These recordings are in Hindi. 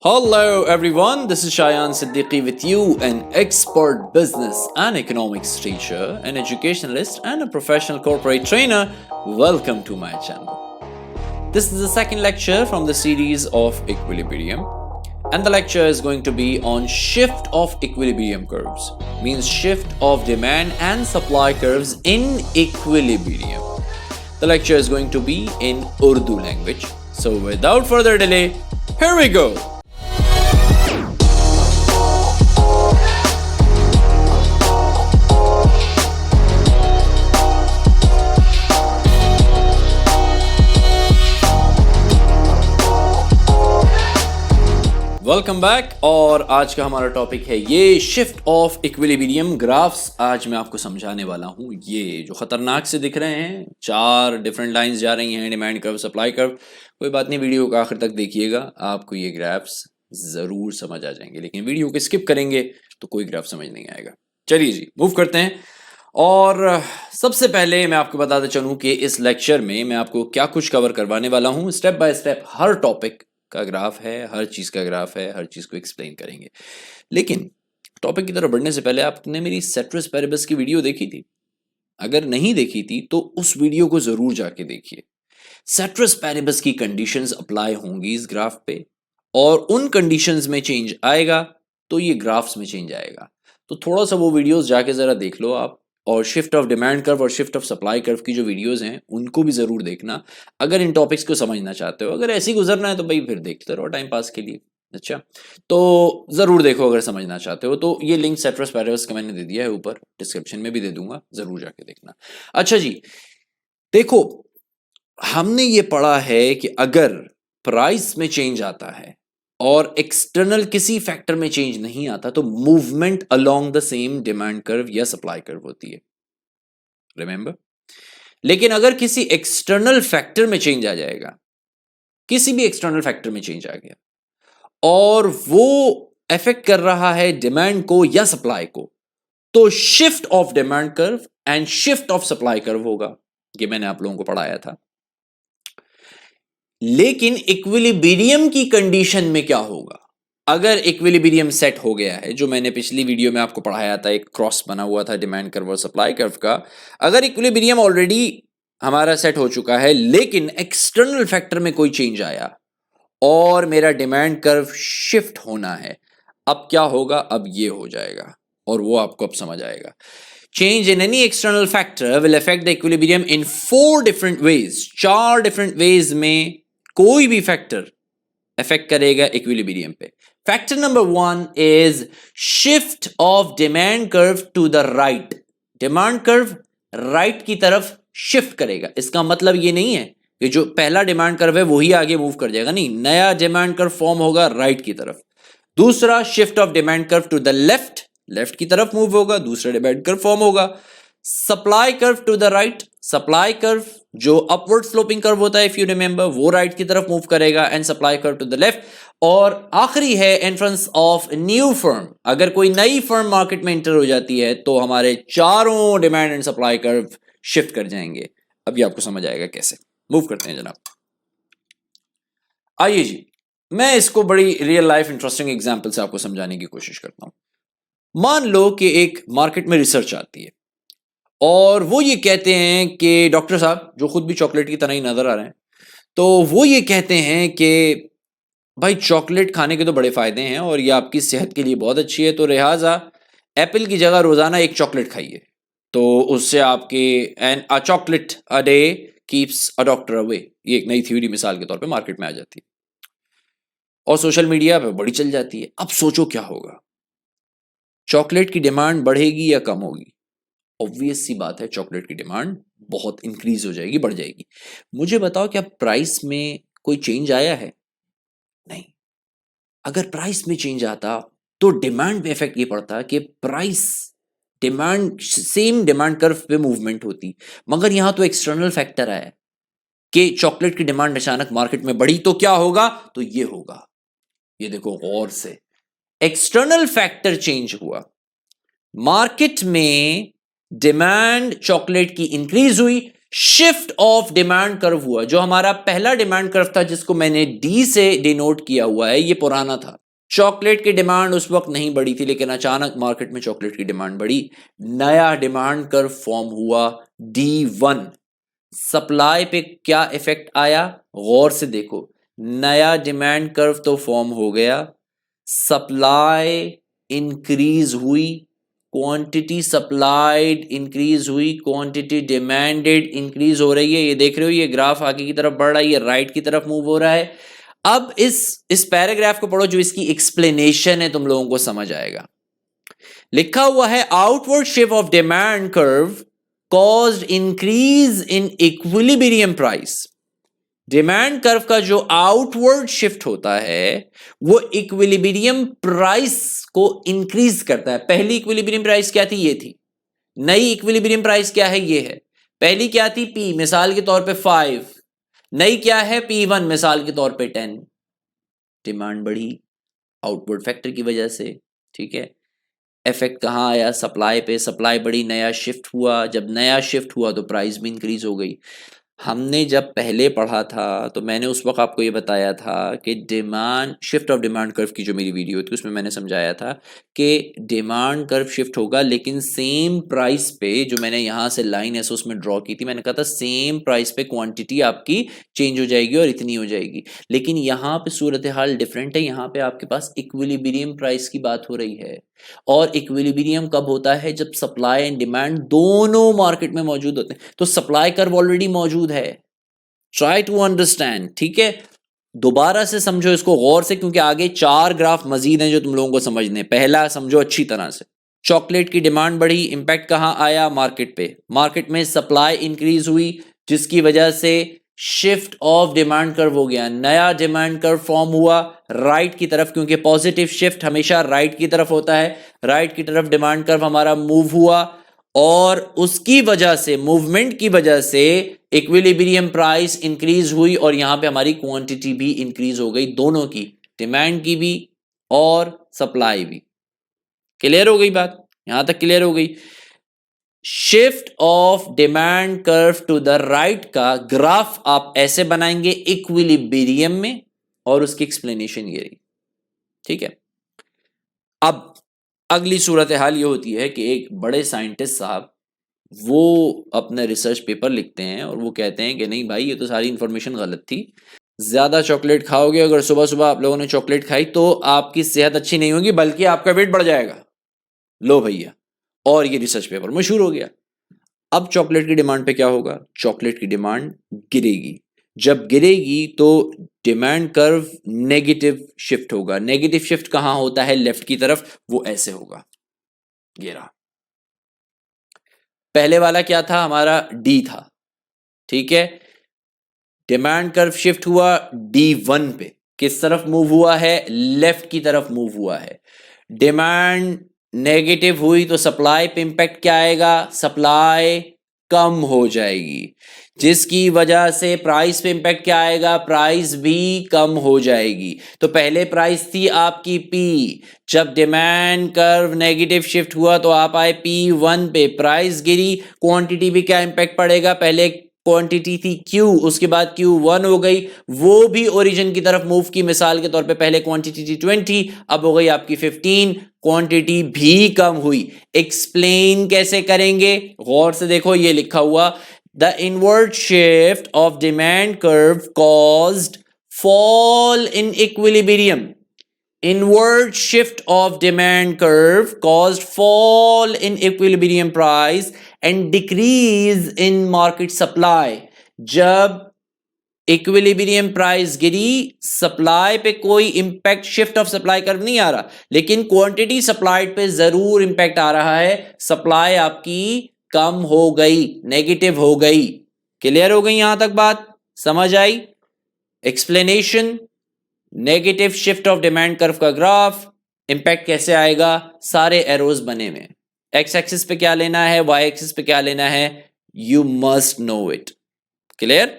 Hello everyone, this is Shayan Siddiqui with you, an expert business and economics teacher, an educationalist and a professional corporate trainer. Welcome to my channel. This is the second lecture from the series of equilibrium, and the lecture is going to be on shift of equilibrium curves, means shift of demand and supply curves in equilibrium. The lecture is going to be in Urdu language. So without further delay, here we go. Welcome back. और आज का हमारा टॉपिक है ये शिफ्ट ऑफ इक्विलिब्रियम ग्राफ्स। आज मैं आपको समझाने वाला हूँ ये जो खतरनाक से दिख रहे हैं, चार डिफरेंट लाइंस जा रही हैं, डिमांड कर्व, सप्लाई कर्व। कोई बात नहीं, वीडियो को आखिर तक देखिएगा, आपको ये ग्राफ्स ज़रूर समझ आ जाएंगे, लेकिन वीडियो को स्किप करेंगे तो कोई ग्राफ समझ नहीं आएगा। चलिए जी, मूव करते हैं। और सबसे पहले मैं आपको बताता चलूँ कि इस लेक्चर में मैं आपको क्या कुछ कवर करवाने वाला हूँ। Step by step her topic का ग्राफ है, हर चीज़ का ग्राफ है, हर चीज़ को एक्सप्लेन करेंगे। लेकिन टॉपिक की तरफ बढ़ने से पहले आपने मेरी सेट्रस पैरेबस की वीडियो देखी थी? अगर नहीं देखी थी तो उस वीडियो को ज़रूर जाके देखिए। सेट्रस पैरेबस की कंडीशंस अप्लाई होंगी इस ग्राफ पे, और उन कंडीशंस में चेंज आएगा तो ये ग्राफ्स में चेंज आएगा। तो थोड़ा सा वो वीडियोस जाके ज़रा देख लो आप, और शिफ्ट ऑफ डिमांड कर्व और शिफ्ट ऑफ सप्लाई कर्व की जो वीडियोस हैं उनको भी ज़रूर देखना अगर इन टॉपिक्स को समझना चाहते हो। अगर ऐसे ही गुजरना है तो भाई फिर देखते रहो टाइम पास के लिए। अच्छा, तो ज़रूर देखो अगर समझना चाहते हो तो। ये लिंक सेट्रस पैरेबस का मैंने दे दिया है, ऊपर डिस्क्रिप्शन में भी दे दूंगा, ज़रूर जाके देखना। अच्छा जी, देखो, हमने ये पढ़ा है कि अगर प्राइस में चेंज आता है और एक्सटर्नल किसी फैक्टर में चेंज नहीं आता तो movement along the same demand curve या सप्लाई कर्व होती है, रिमेंबर। लेकिन अगर किसी एक्सटर्नल फैक्टर में चेंज आ जाएगा, किसी भी एक्सटर्नल फैक्टर में चेंज आ गया और वो अफेक्ट कर रहा है डिमांड को या सप्लाई को, तो shift of demand curve and shift of supply curve होगा। ये मैंने आप लोगों को पढ़ाया था। लेकिन इक्विलिब्रियम की कंडीशन में क्या होगा? अगर इक्विलिब्रियम सेट हो गया है, जो मैंने पिछली वीडियो में आपको पढ़ाया था, एक क्रॉस बना हुआ था डिमांड कर्व और सप्लाई कर्व का। अगर इक्विलिब्रियम ऑलरेडी हमारा सेट हो चुका है लेकिन एक्सटर्नल फैक्टर में कोई चेंज आया और मेरा डिमांड कर्व शिफ्ट होना है, अब क्या होगा? अब ये हो जाएगा, और वो आपको अब समझ आएगा। Change in any external factor will affect the equilibrium in 4 different ways. 4 different ways में कोई भी फैक्टर अफेक्ट करेगा इक्विलिब्रियम पे। Factor number 1 is shift of demand curve to the right. Demand curve right की तरफ शिफ्ट करेगा। इसका मतलब ये नहीं है कि जो पहला डिमांड कर्व है वही आगे मूव कर जाएगा, नहीं, नया डिमांड कर्व फॉर्म होगा राइट की तरफ। दूसरा, shift of demand curve to the left, left की तरफ मूव होगा, दूसरा डिमांड कर्व फॉर्म होगा। Supply curve to the right, supply curve जो अपवर्ड स्लोपिंग कर्व होता है इफ यू रिमेंबर, वो राइट की तरफ मूव करेगा, and supply curve to the left. और आखिरी है एंट्रेंस ऑफ न्यू फर्म। अगर कोई नई फर्म मार्केट में एंटर हो जाती है तो हमारे चारों demand and supply curve shift कर जाएंगे। अभी आपको समझ आएगा कैसे। मूव करते हैं जनाब। आइए जी, मैं इसको बड़ी रियल लाइफ इंटरेस्टिंग एग्जांपल से आपको समझाने की कोशिश करता हूं। मान लो कि एक मार्केट में रिसर्च आती है और वो ये कहते हैं कि डॉक्टर साहब, जो खुद भी चॉकलेट की तरह ही नजर आ रहे हैं, तो वो ये कहते हैं कि भाई चॉकलेट खाने के तो बड़े फायदे हैं और ये आपकी सेहत के लिए बहुत अच्छी है, तो लिहाजा एप्पल की जगह रोजाना एक चॉकलेट खाइए, तो उससे आपके and a chocolate a day keeps a doctor away. ये एक नई थ्योरी मिसाल के तौर पे मार्केट में आ जाती है और सोशल मीडिया पे बड़ी चल जाती है। अब सोचो क्या होगा? चॉकलेट की डिमांड बढ़ेगी या कम होगी? ऑब्वियस सी बात है, चॉकलेट की डिमांड बहुत इंक्रीज हो जाएगी, बढ़ जाएगी। मुझे बताओ, क्या प्राइस में कोई चेंज आया है? नहीं। अगर प्राइस में चेंज आता तो डिमांड पे इफेक्ट ये पड़ता कि price demand same demand curve पे मूवमेंट होती, मगर यहां तो एक्सटर्नल फैक्टर आया कि चॉकलेट की डिमांड अचानक मार्केट में बढ़ी, तो क्या होगा? तो ये होगा। ये देखो गौर से, एक्सटर्नल फैक्टर चेंज हुआ, मार्केट में डिमांड चॉकलेट की इंक्रीज हुई, शिफ्ट ऑफ डिमांड कर्व हुआ। जो हमारा पहला डिमांड कर्व था जिसको मैंने डी से डिनोट किया हुआ है, ये पुराना था। चॉकलेट की डिमांड उस वक्त नहीं बढ़ी थी, लेकिन अचानक मार्केट में चॉकलेट की डिमांड बढ़ी, नया डिमांड कर्व फॉर्म हुआ D1। सप्लाई पे क्या इफेक्ट आया, गौर से देखो, नया डिमांड कर्व तो फॉर्म हो गया, सप्लाई इंक्रीज हुई, क्वांटिटी सप्लाइड इंक्रीज हुई, क्वांटिटी डिमांडेड इंक्रीज हो रही है। ये देख रहे हो, ये ग्राफ आगे की तरफ बढ़ रहा है, ये राइट की तरफ मूव हो रहा है। अब इस पैराग्राफ को पढ़ो, जो इसकी एक्सप्लेनेशन है, तुम लोगों को समझ आएगा। लिखा हुआ है outward shift of demand curve caused increase in equilibrium price. Demand curve का जो आउटवर्ड शिफ्ट होता है वो इक्विलिब्रियम प्राइस को इंक्रीज करता है। पहली इक्विलिब्रियम प्राइस क्या थी, ये थी। नई इक्विलिब्रियम प्राइस क्या है, ये है। पहली क्या थी, P मिसाल के तौर पे 5, नई क्या है P1 मिसाल के तौर पे 10। डिमांड बढ़ी आउटवर्ड फैक्टर की वजह से, ठीक है। इफेक्ट कहाँ आया, सप्लाई पे, सप्लाई बढ़ी, नया शिफ्ट हुआ, जब नया शिफ्ट हुआ तो प्राइस भी इंक्रीज हो गई। हमने जब पहले पढ़ा था तो मैंने उस वक्त आपको ये बताया था कि demand shift of demand curve की जो मेरी वीडियो थी उसमें मैंने समझाया था कि डिमांड कर्व शिफ्ट होगा, लेकिन सेम प्राइस पे, जो मैंने यहाँ से लाइन ऐसे उसमें ड्रॉ की थी, मैंने कहा था सेम प्राइस पे क्वांटिटी आपकी चेंज हो जाएगी और इतनी हो जाएगी। लेकिन यहाँ पे सूरत हाल डिफरेंट है, यहाँ पे आपके पास इक्विलिब्रियम प्राइस की बात हो रही है। और इक्विलिब्रियम कब होता है, जब सप्लाई एंड डिमांड दोनों मार्केट में मौजूद होते हैं। तो सप्लाई कर्व ऑलरेडी मौजूद है, ट्राई टू अंडरस्टैंड, ठीक है। दोबारा से समझो इसको गौर से, क्योंकि आगे 4 ग्राफ मजीद हैं जो तुम लोगों को समझने। पहला समझो अच्छी तरह से, चॉकलेट की डिमांड बढ़ी, इंपैक्ट कहां आया, मार्केट पे। मार्केट में सप्लाई इंक्रीज हुई, जिसकी वजह से शिफ्ट ऑफ डिमांड कर्व हो गया, नया डिमांड कर्व फॉर्म हुआ राइट की तरफ, क्योंकि पॉजिटिव शिफ्ट हमेशा राइट की तरफ होता है। राइट की तरफ डिमांड कर्व हमारा मूव हुआ, और उसकी वजह से, मूवमेंट की वजह से इक्विलिब्रियम प्राइस इंक्रीज हुई, और यहां पे हमारी क्वांटिटी भी इंक्रीज हो गई, दोनों की, डिमांड की भी और सप्लाई भी। क्लियर हो गई बात, यहां तक क्लियर हो गई। Shift of demand curve to the right का ग्राफ आप ऐसे बनाएंगे इक्विलिब्रियम में, और उसकी एक्सप्लेनेशन ये रही, ठीक है। अब अगली सूरत हाल ये होती है कि एक बड़े साइंटिस्ट साहब वो अपना रिसर्च पेपर लिखते हैं और वो कहते हैं कि नहीं भाई, ये तो सारी इंफॉर्मेशन गलत थी। ज़्यादा चॉकलेट खाओगे, अगर सुबह सुबह आप लोगों ने चॉकलेट खाई, तो आपकी सेहत अच्छी नहीं होगी, बल्कि आपका वेट बढ़ जाएगा। लो भैया, और ये रिसर्च पेपर मशहूर हो गया। अब चॉकलेट की डिमांड पे क्या होगा, चॉकलेट की डिमांड गिरेगी। जब गिरेगी तो डिमांड कर्व नेगेटिव शिफ्ट होगा। नेगेटिव शिफ्ट कहां होता है, लेफ्ट की तरफ, वो ऐसे होगा, ये रहा। पहले वाला क्या था, हमारा डी था, ठीक है। डिमांड कर्व शिफ्ट हुआ D1 पे, किस तरफ मूव हुआ है, लेफ्ट की तरफ मूव हुआ है। डिमांड नेगेटिव हुई तो सप्लाई पे इंपैक्ट क्या आएगा, सप्लाई कम हो जाएगी, जिसकी वजह से प्राइस पे इंपैक्ट क्या आएगा, प्राइस भी कम हो जाएगी। तो पहले प्राइस थी आपकी P, जब डिमांड कर्व नेगेटिव शिफ्ट हुआ तो आप आए P1 पे, प्राइस गिरी, क्वांटिटी भी क्या इंपैक्ट पड़ेगा, पहले क्वांटिटी थी Q, उसके बाद Q1 हो गई, वो भी ओरिजिन की तरफ मूव की। मिसाल के तौर पे पहले क्वांटिटी थी 20, अब हो गई आपकी 15, क्वांटिटी भी कम हुई। एक्सप्लेन कैसे करेंगे, गौर से देखो, ये लिखा हुआ, the inward shift of demand curve caused fall in equilibrium. Inward shift of demand curve caused fall in equilibrium price and decrease in market supply. जब इक्विलिब्रियम प्राइस गिरी, सप्लाई पे कोई impact, shift of supply curve नहीं आ रहा, लेकिन क्वांटिटी सप्लाइड पे जरूर इंपैक्ट आ रहा है। सप्लाई आपकी कम हो गई, नेगेटिव हो गई। क्लियर हो गई यहां तक बात, समझ आई। Explanation, negative shift of demand curve का ग्राफ, इंपैक्ट कैसे आएगा, सारे एरोज बने हुए, एक्स एक्सिस पे क्या लेना है, वाई एक्सिस पे क्या लेना है, you must know it. Clear,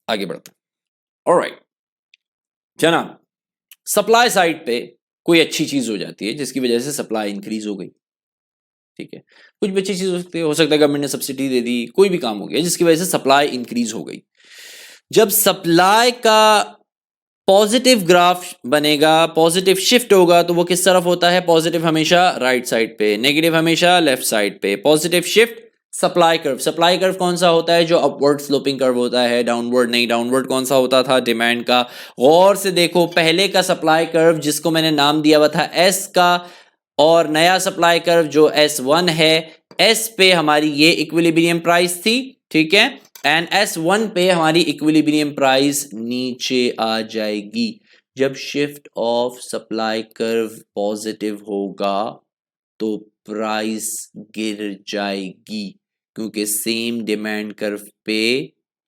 आगे बढ़ते हैं। ऑलराइट जनाब, सप्लाई साइड पे कोई अच्छी चीज हो जाती है जिसकी वजह से सप्लाई इंक्रीज हो गई, ठीक है, कुछ भी अच्छी चीज हो सकता है गवर्नमेंट ने सब्सिडी दे दी, कोई भी काम हो गया जिसकी वजह से सप्लाई इंक्रीज हो गई। जब सप्लाई का पॉजिटिव ग्राफ बनेगा, पॉजिटिव शिफ्ट होगा, तो वो किस तरफ होता है? पॉजिटिव हमेशा राइट साइड पे, नेगेटिव हमेशा लेफ्ट साइड पे। Positive shift supply curve. Supply curve कौन सा होता है? जो अपवर्ड स्लोपिंग कर्व होता है, डाउनवर्ड नहीं। डाउनवर्ड कौन सा होता था? डिमांड का। गौर से देखो, पहले का सप्लाई कर्व जिसको मैंने नाम दिया हुआ था एस का, और नया सप्लाई कर्व जो S1 है, एस पे हमारी ये इक्विलिब्रियम प्राइस थी, ठीक है, एंड S1 पे हमारी इक्विलिब्रियम प्राइस नीचे आ जाएगी। जब shift of supply curve positive होगा तो प्राइस गिर जाएगी, क्योंकि सेम डिमांड कर्व पे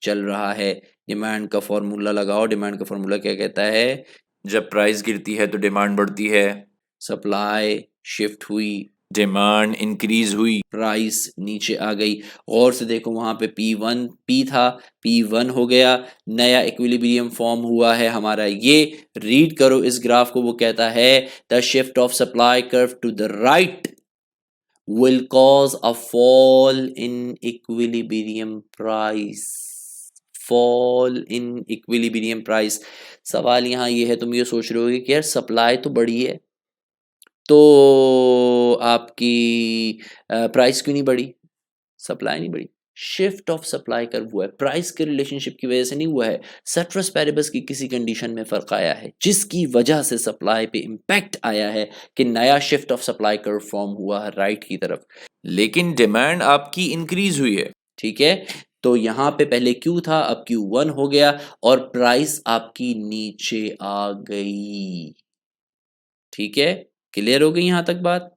चल रहा है। डिमांड का फॉर्मूला लगाओ। डिमांड का फॉर्मूला क्या कहता है? जब प्राइस गिरती है तो डिमांड बढ़ती है, सप्लाई शिफ्ट हुई, डिमांड इंक्रीज हुई, प्राइस नीचे आ गई। और से देखो, वहां पे P था, P1 हो गया, नया इक्विलिब्रियम फॉर्म हुआ है हमारा। ये रीड करो इस ग्राफ को, वो कहता है the shift of supply curve to the right will cause a fall in equilibrium price. Fall in equilibrium price. सवाल यहाँ ये है, तुम ये सोच रहे हो कि यार सप्लाई तो बढ़ी है तो आपकी प्राइस क्यों नहीं बढ़ी? सप्लाई नहीं बढ़ी, शिफ्ट ऑफ सप्लाई कर्व हुआ है, प्राइस के रिलेशनशिप की वजह से नहीं हुआ है। सेट्रस पैरेबस की किसी कंडीशन में फर्क आया है जिसकी वजह से सप्लाई पे इंपैक्ट आया है कि नया shift of supply curve form हुआ है राइट की तरफ, लेकिन डिमांड आपकी इंक्रीज हुई है, ठीक है। तो यहाँ पे पहले Q था, अब Q1 हो गया और प्राइस आपकी नीचे आ गई, ठीक है। क्लियर हो गई यहां तक बात?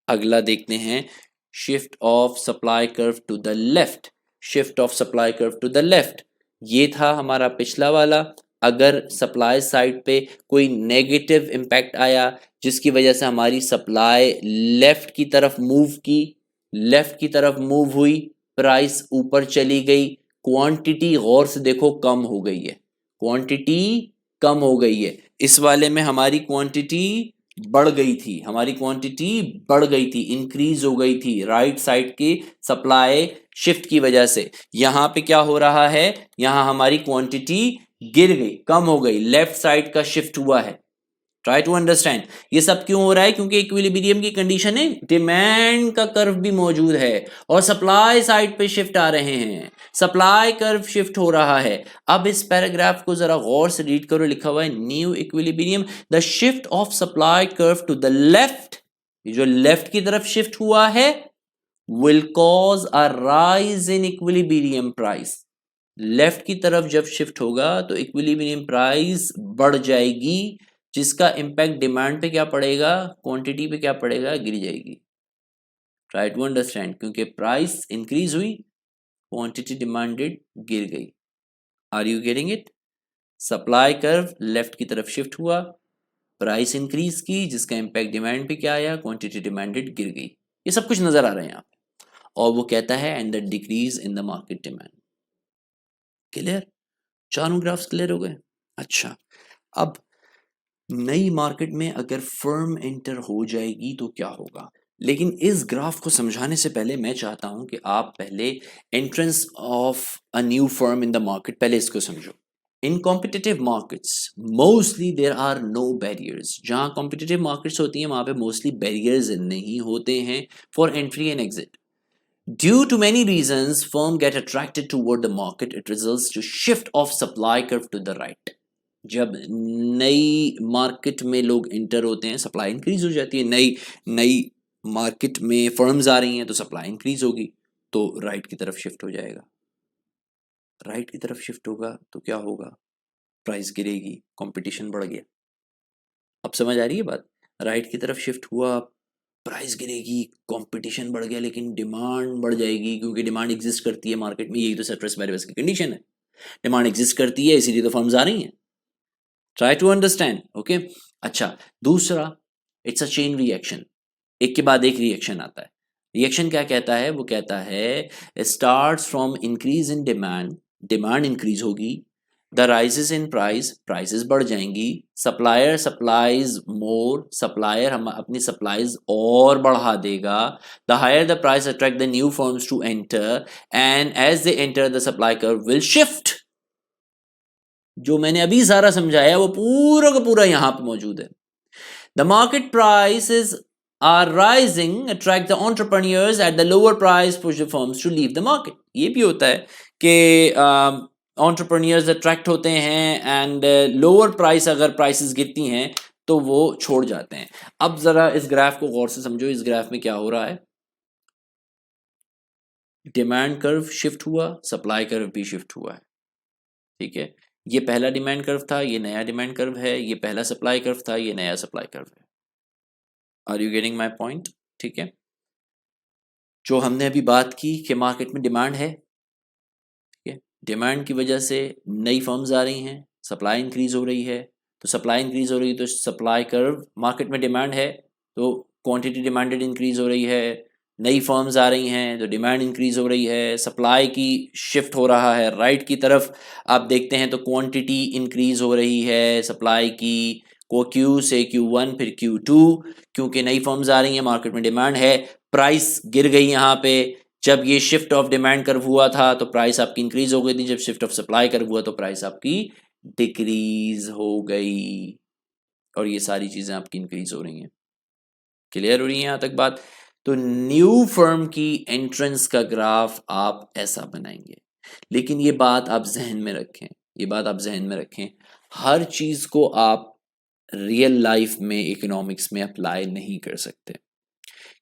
अगला देखते हैं, shift of supply curve to the left. Shift of supply curve to the left, ये था हमारा पिछला वाला। अगर सप्लाई साइड पे कोई नेगेटिव इंपैक्ट आया जिसकी वजह से हमारी सप्लाई लेफ्ट की तरफ मूव की, लेफ्ट की तरफ मूव हुई, प्राइस ऊपर चली गई, क्वांटिटी गौर से देखो कम हो गई है, क्वांटिटी कम हो गई है। इस वाले में हमारी क्वांटिटी बढ़ गई थी, हमारी क्वांटिटी बढ़ गई थी, इंक्रीज हो गई थी राइट साइड की सप्लाई शिफ्ट की वजह से। यहां पे क्या हो रहा है? यहां हमारी क्वांटिटी गिर गई, कम हो गई, लेफ्ट साइड का शिफ्ट हुआ है। ट्राई टू अंडरस्टैंड ये सब क्यों हो रहा है? क्योंकि इक्विलिब्रियम की कंडीशन है, डिमांड का कर्व भी मौजूद है और सप्लाई साइड पे शिफ्ट आ रहे हैं, सप्लाई कर्व शिफ्ट हो रहा है। अब इस पैराग्राफ को जरा गौर से रीड करो, लिखा हुआ है new equilibrium the shift of supply curve to the left, जो लेफ्ट की तरफ शिफ्ट हुआ है, will cause a rise in equilibrium price. Left की तरफ जब शिफ्ट होगा तो इक्विलिब्रियम प्राइस बढ़ जाएगी, जिसका इंपैक्ट डिमांड पे क्या पड़ेगा? क्वांटिटी पे क्या पड़ेगा? गिर जाएगी। ट्राई टू अंडरस्टैंड, क्योंकि प्राइस इंक्रीज हुई, क्वांटिटी डिमांडेड गिर गई। Are you getting it? Supply curve left की तरफ शिफ्ट हुआ, प्राइस इंक्रीज की, जिसका इंपैक्ट डिमांड पे क्या आया? क्वांटिटी डिमांडेड गिर गई। ये सब कुछ नजर आ रहे हैं यहाँ पे। और वो कहता है and the decrease in the market demand. Clear? चारों ग्राफ्स क्लियर हो गए? अच्छा, अब नई मार्केट में अगर फर्म एंटर हो जाएगी तो क्या होगा? लेकिन इस ग्राफ को समझाने से पहले मैं चाहता हूं कि आप पहले entrance of a new firm in the market, पहले इसको समझो। In competitive markets mostly there are no barriers. जहां कॉम्पिटिटिव मार्केट्स होती हैं वहां पे मोस्टली बैरियर्स नहीं होते हैं for entry and exit. Due to many reasons, firm get attracted toward the market. It results to shift of supply curve to the right. जब नई मार्केट में लोग इंटर होते हैं, सप्लाई इंक्रीज हो जाती है, नई नई मार्केट में फर्म्स आ रही हैं तो सप्लाई इंक्रीज होगी, तो राइट की तरफ शिफ्ट हो जाएगा। राइट की तरफ शिफ्ट होगा तो क्या होगा? प्राइस गिरेगी, कंपटीशन बढ़ गया। अब समझ आ रही है बात? राइट की तरफ शिफ्ट हुआ, प्राइस गिरेगी, कंपटीशन बढ़ गया, लेकिन डिमांड बढ़ जाएगी, क्योंकि डिमांड एग्जिस्ट करती है मार्केट में। यही तो सेट्रस पैरेबस की कंडीशन है, डिमांड एग्जिस्ट करती है, इसीलिए तो फर्म्स आ रही हैं। Try to understand, okay. अच्छा, दूसरा, इट्स अ चेन रिएक्शन, एक के बाद एक रिएक्शन आता है। रिएक्शन क्या कहता है? वो कहता है starts from increase in demand, demand increase होगी, the rises in price, prices बढ़ जाएंगी, सप्लायर सप्लाइज मोर, सप्लायर हम अपनी सप्लाईज और बढ़ा देगा, the higher the price attract the new firms to enter and as they enter the supply curve will shift. जो मैंने अभी सारा समझाया वो पूरा का पूरा यहां पे मौजूद है। The market prices are rising, attract the entrepreneurs at the lower price, push the firms to leave the market। ये भी होता है कि entrepreneurs attract होते हैं एंड लोअर प्राइस, अगर प्राइसेस गिरती हैं तो वो छोड़ जाते हैं। अब जरा इस ग्राफ को गौर से समझो। इस ग्राफ में क्या हो रहा है, डिमांड कर्व शिफ्ट हुआ, सप्लाई कर्व भी शिफ्ट हुआ है, ठीक है। ये पहला डिमांड कर्व था, ये नया डिमांड कर्व है, ये पहला सप्लाई कर्व था, ये नया सप्लाई कर्व है। Are you getting my point? ठीक है। जो हमने अभी बात की कि मार्केट में डिमांड है, ठीक है, डिमांड की वजह से नई फर्म्स आ रही हैं, सप्लाई इंक्रीज हो रही है, तो सप्लाई इंक्रीज हो रही है तो सप्लाई कर्व, मार्केट में डिमांड है तो क्वांटिटी डिमांडेड इंक्रीज हो रही है, नई फर्म्स आ रही हैं तो डिमांड इंक्रीज हो रही है, सप्लाई की शिफ्ट हो रहा है राइट की तरफ। आप देखते हैं तो क्वांटिटी इंक्रीज हो रही है सप्लाई की, को Q से Q1 फिर Q2, क्योंकि नई फर्म्स आ रही हैं, मार्केट में डिमांड है, प्राइस गिर गई यहाँ पे। जब ये शिफ्ट ऑफ डिमांड कर्व हुआ था तो प्राइस आपकी इंक्रीज हो गई थी, जब शिफ्ट ऑफ सप्लाई कर्व हुआ तो प्राइस आपकी डिक्रीज हो गई, और ये सारी चीजें आपकी इंक्रीज हो रही हैं। क्लियर हो रही है यहाँ तक बात? तो न्यू फर्म की एंट्रेंस का ग्राफ आप ऐसा बनाएंगे, लेकिन ये बात आप जहन में रखें, ये बात आप जहन में रखें, हर चीज को आप रियल लाइफ में इकोनॉमिक्स में अप्लाई नहीं कर सकते,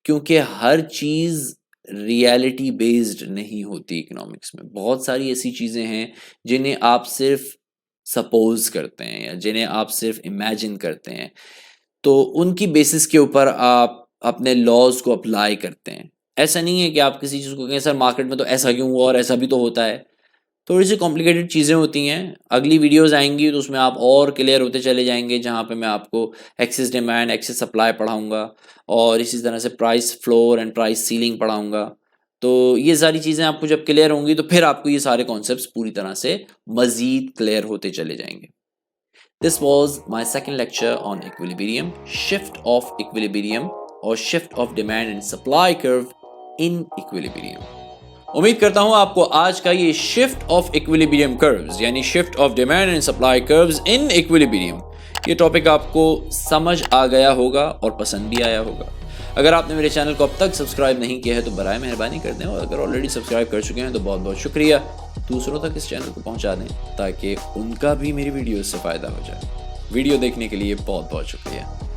क्योंकि हर चीज रियलिटी बेस्ड नहीं होती। इकोनॉमिक्स में बहुत सारी ऐसी चीजें हैं जिन्हें आप सिर्फ सपोज करते हैं या जिन्हें आप सिर्फ इमेजिन करते हैं, तो उनकी बेसिस के ऊपर आप अपने लॉज को अप्लाई करते हैं। ऐसा नहीं है कि आप किसी चीज़ को कहें सर मार्केट में तो ऐसा क्यों हुआ और ऐसा भी तो होता है। थोड़ी सी कॉम्प्लिकेटेड चीज़ें होती हैं। अगली वीडियोस आएंगी तो उसमें आप और क्लियर होते चले जाएंगे, जहाँ पे मैं आपको एक्सेस डिमांड एक्सेस सप्लाई पढ़ाऊँगा और इसी तरह से price floor and price ceiling पढ़ाऊँगा। तो ये सारी चीज़ें आपको जब क्लियर होंगी तो फिर आपको ये सारे कॉन्सेप्ट्स पूरी तरह से मज़ीद क्लियर होते चले जाएंगे। This was my second lecture on equilibrium, shift of equilibrium or shift of demand and supply curve in equilibrium। उम्मीद करता हूं आपको आज का ये shift of equilibrium curves यानी shift of demand and supply curves in equilibrium ये टॉपिक आपको समझ आ गया होगा और पसंद भी आया होगा। अगर आपने मेरे चैनल को अब तक सब्सक्राइब नहीं किया है तो बराए मेहरबानी कर दें, और अगर ऑलरेडी सब्सक्राइब कर चुके हैं तो बहुत बहुत शुक्रिया। दूसरों तक इस चैनल को पहुंचा दें ताकि उनका भी मेरी वीडियो से फ़ायदा हो जाए। वीडियो देखने के लिए बहुत बहुत शुक्रिया।